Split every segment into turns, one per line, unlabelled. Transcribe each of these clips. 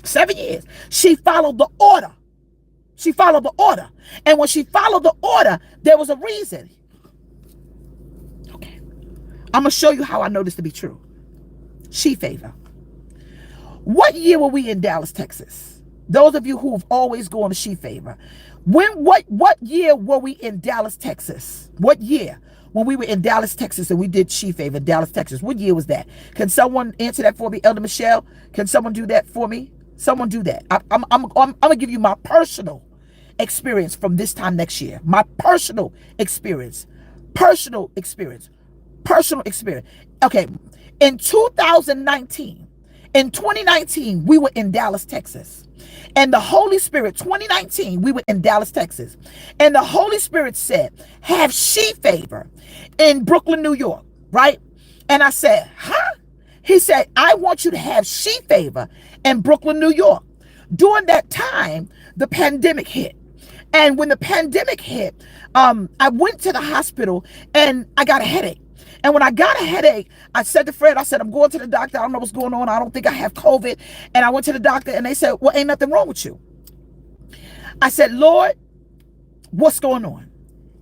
7 years. She followed the order. She followed the order. And when she followed the order, there was a reason. Okay. I'm going to show you how I know this to be true. She favor. What year were we in Dallas, Texas? Those of you who have always gone to She Favor. What year were we in Dallas, Texas? What year? When we were in Dallas, Texas, and we did She Favor, Dallas, Texas. What year was that? Can someone answer that for me? Elder Michelle, can someone do that for me? Someone do that. I'm going to give you my personal experience from this time next year. My personal experience. Personal experience. Personal experience. Okay. In 2019, in 2019, we were in Dallas, Texas. And the Holy Spirit, 2019, we were in Dallas, Texas. And the Holy Spirit said, have She Favor in Brooklyn, New York, right? And I said, huh? He said, I want you to have She Favor in Brooklyn, New York. During that time, the pandemic hit. And when the pandemic hit, I went to the hospital and I got a headache. And when I got a headache, I said to Fred, I said, I'm going to the doctor. I don't know what's going on. I don't think I have COVID. And I went to the doctor and they said, well, ain't nothing wrong with you. I said, Lord, what's going on?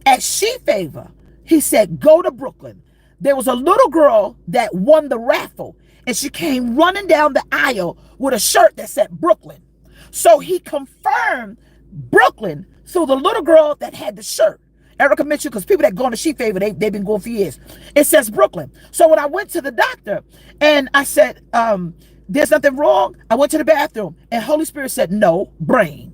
At She Favor, he said, go to Brooklyn. There was a little girl that won the raffle and she came running down the aisle with a shirt that said Brooklyn. So he confirmed Brooklyn through the little girl that had the shirt. Erica Mitchell, because people that go on to She Favor, they've been going for years. It says Brooklyn. So when I went to the doctor and I said, there's nothing wrong, I went to the bathroom and Holy Spirit said, no, brain.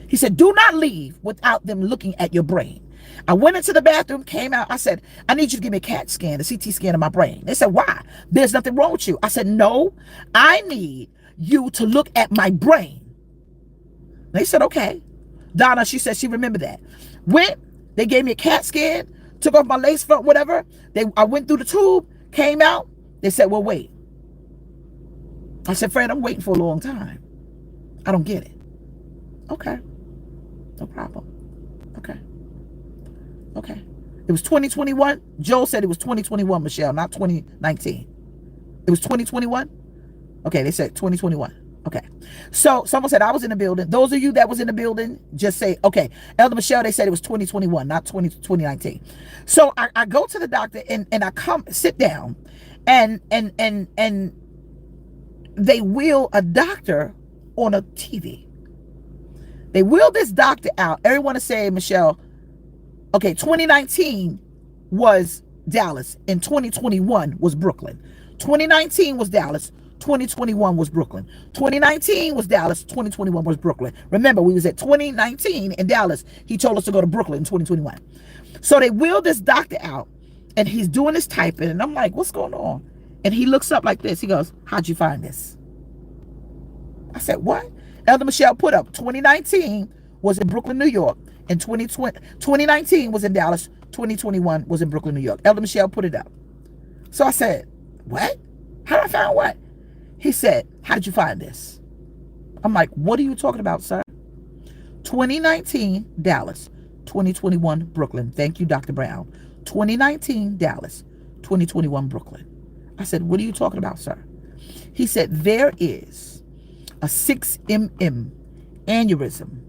He said, do not leave without them looking at your brain. I went into the bathroom, came out. I said, I need you to give me a CAT scan, a CT scan of my brain. They said, why? There's nothing wrong with you. I said, no, I need you to look at my brain. They said, okay. Donna, she said she remembered that. Went, they gave me a CAT scan, took off my lace front, whatever. I went through the tube, came out. They said, well, wait. I said, Fred, I'm waiting for a long time. I don't get it. Okay. No problem. Okay. Okay. It was 2021. Joel said it was 2021, Michelle, not 2019. It was 2021? Okay, they said 2021. Okay. So someone said I was in the building. Those of you that was in the building, just say, okay. Elder Michelle, they said it was 2021, not 2019. So I go to the doctor and I come sit down and they wheel a doctor on a TV. They wheel this doctor out. Everyone is saying, Michelle, okay, 2019 was Dallas and 2021 was Brooklyn. 2019 was Dallas. 2021 was Brooklyn. 2019 was Dallas. 2021 was Brooklyn. Remember, we was at 2019 in Dallas. He told us to go to Brooklyn in 2021. So they wheeled this doctor out and he's doing this typing. And I'm like, what's going on? And he looks up like this. He goes, how'd you find this? I said, what? Elder Michelle put up 2019 was in Brooklyn, New York. And 2019 was in Dallas. 2021 was in Brooklyn, New York. Elder Michelle put it up. So I said, what? How did I find what? He said, how did you find this? I'm like, what are you talking about, sir? 2019, Dallas. 2021, Brooklyn. Thank you, Dr. Brown. 2019, Dallas. 2021, Brooklyn. I said, what are you talking about, sir? He said, there is a 6 mm aneurysm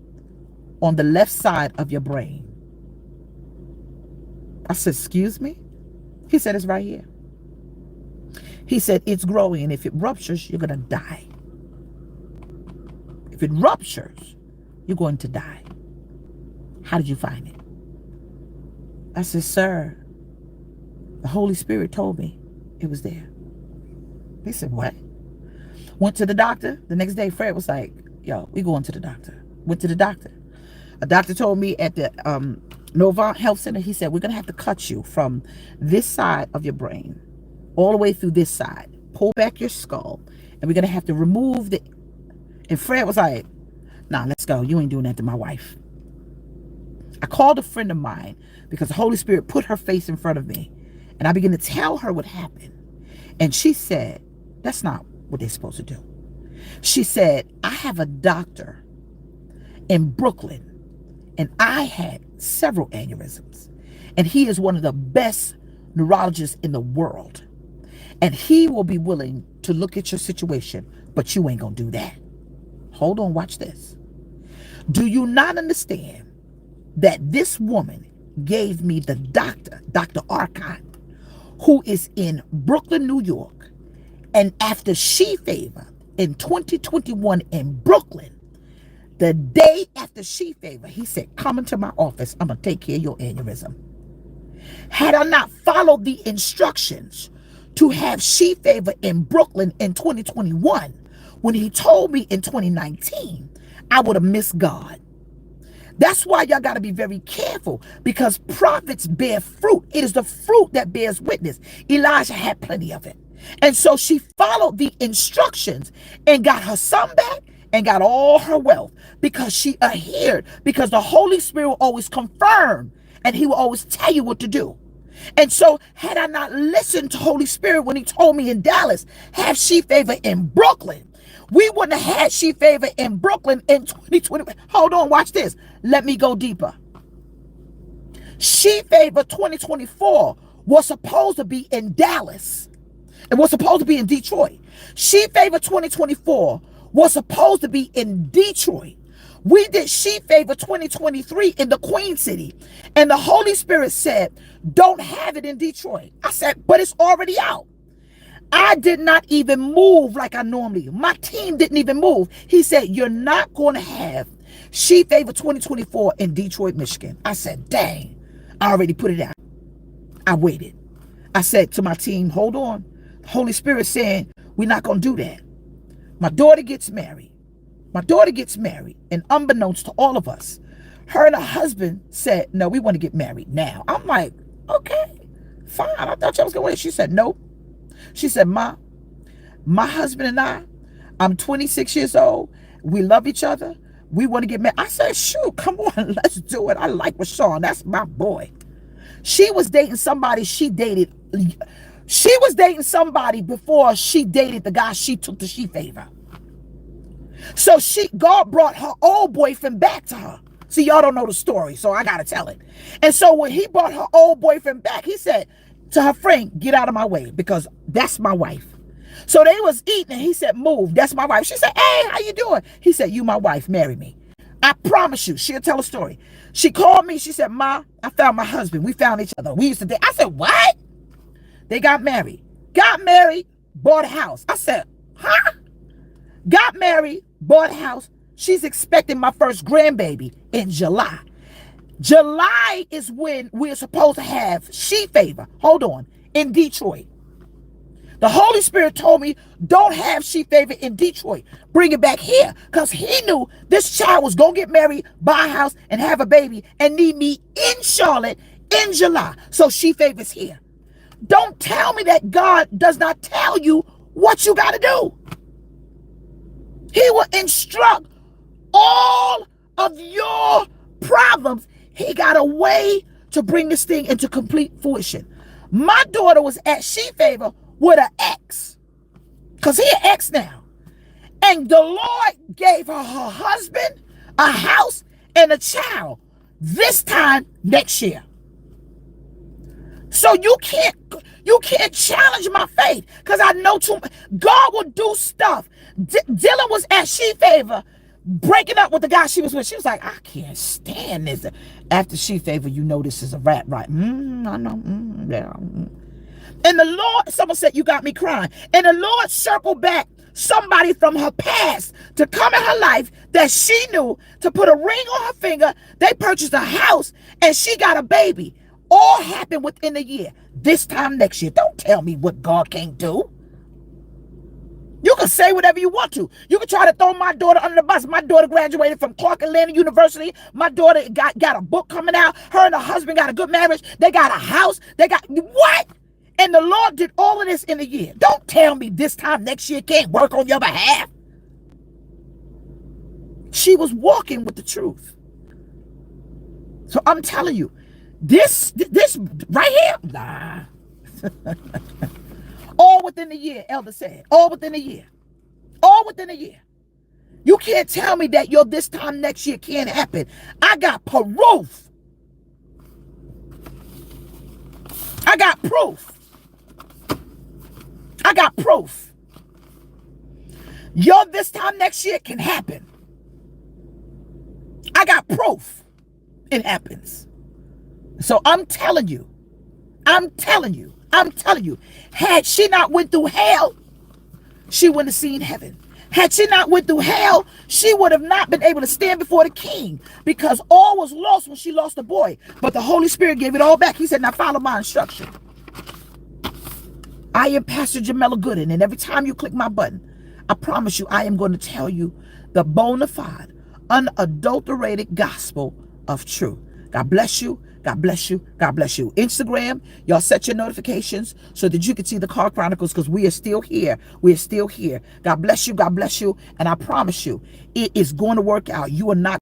on the left side of your brain. I said, excuse me? He said, it's right here. He said, it's growing, and if it ruptures, you're going to die. If it ruptures, you're going to die. How did you find it? I said, sir, the Holy Spirit told me it was there. They said, what? Went to the doctor. The next day, Fred was like, yo, we going to the doctor. Went to the doctor. A doctor told me at the Novant Health Center, he said, we're going to have to cut you from this side of your brain all the way through this side. Pull back your skull. And we're going to have to remove the... And Fred was like, nah, let's go. You ain't doing that to my wife. I called a friend of mine because the Holy Spirit put her face in front of me. And I began to tell her what happened. And she said, that's not what they're supposed to do. She said, I have a doctor in Brooklyn and I had several aneurysms. And he is one of the best neurologists in the world. And he will be willing to look at your situation, but you ain't gonna do that. Hold on, watch this. Do you not understand that this woman gave me the doctor, Dr. Arcot, who is in Brooklyn, New York, and after She Favor in 2021 in Brooklyn, the day after She Favor, he said, come into my office, I'm gonna take care of your aneurysm. Had I not followed the instructions to have She Favor in Brooklyn in 2021, when he told me in 2019, I would have missed God. That's why y'all got to be very careful, because prophets bear fruit. It is the fruit that bears witness. Elijah had plenty of it. And so she followed the instructions and got her son back and got all her wealth because she adhered, because the Holy Spirit will always confirm and he will always tell you what to do. And so had I not listened to Holy Spirit when he told me in Dallas, have She Favor in Brooklyn, we wouldn't have had She Favor in Brooklyn in 2020. Hold on, watch this. Let me go deeper. She Favor 2024 was supposed to be in Dallas. It was supposed to be in Detroit. She Favor 2024 was supposed to be in Detroit. We did She Favor 2023 in the Queen City. And the Holy Spirit said, don't have it in Detroit. I said, but it's already out. I did not even move like I normally do. My team didn't even move. He said, you're not going to have She Favor 2024 in Detroit, Michigan. I said, dang, I already put it out. I waited. I said to my team, hold on. The Holy Spirit saying, we're not going to do that. My daughter gets married. And unbeknownst to all of us, her and her husband said, no, we want to get married now. I'm like, okay, fine. I thought y'all was going to wait. She said, nope. She said, Ma, my husband and I'm 26 years old. We love each other. We want to get married. I said, shoot, come on, let's do it. I like Rashawn. That's my boy. She was dating somebody she dated. She was dating somebody before she dated the guy she took to She Favor. So God brought her old boyfriend back to her. See, y'all don't know the story, so I got to tell it. And so when he brought her old boyfriend back, he said to her friend, get out of my way, because that's my wife. So they was eating and he said, move, that's my wife. She said, hey, how you doing? He said, you my wife, marry me. I promise you, she'll tell a story. She called me, she said, Ma, I found my husband. We found each other. We used to date. I said, what? They got married, bought a house. I said, huh? Got married, bought a house. She's expecting my first grandbaby in July. July is when we're supposed to have She Favor. Hold on. In Detroit. The Holy Spirit told me, don't have She Favor in Detroit. Bring it back here. Because he knew this child was going to get married, buy a house, and have a baby, and need me in Charlotte in July. So She Favor's here. Don't tell me that God does not tell you what you got to do. He will instruct all of your problems. He got a way to bring this thing into complete fruition. My daughter was at She Favor with an ex, because he an ex now. And the Lord gave her husband, a house, and a child this time next year. So you can't challenge my faith, because I know too much. God will do stuff. Dylan was at She Favor, breaking up with the guy she was with. She was like, I can't stand this. After She Favor, you know this is a rap, right? I know. Yeah. And the Lord, someone said, you got me crying. And the Lord circled back somebody from her past to come in her life that she knew, to put a ring on her finger. They purchased a house and she got a baby. All happened within a year. This time next year. Don't tell me what God can't do. You can say whatever you want to. You can try to throw my daughter under the bus. My daughter graduated from Clark Atlanta University. My daughter got a book coming out. Her and her husband got a good marriage. They got a house. They got what? And the Lord did all of this in a year. Don't tell me this time next year can't work on your behalf. She was walking with the truth. So I'm telling you, this right here, nah. All within a year, Elder said. All within a year. All within a year. You can't tell me that your this time next year can't happen. I got proof. I got proof. I got proof. Your this time next year can happen. I got proof. It happens. So I'm telling you, had she not went through hell, she wouldn't have seen heaven. Had she not went through hell, she would have not been able to stand before the king, because all was lost when she lost the boy. But the Holy Spirit gave it all back. He said, now follow my instruction. I am Pastor Jamela Gooden, and every time you click my button, I promise you I am going to tell you the bona fide, unadulterated gospel of truth. God bless you. God bless you. God bless you. Instagram, y'all set your notifications so that you can see the Car Chronicles, because we are still here. We are still here. God bless you. God bless you. And I promise you, it is going to work out. You are not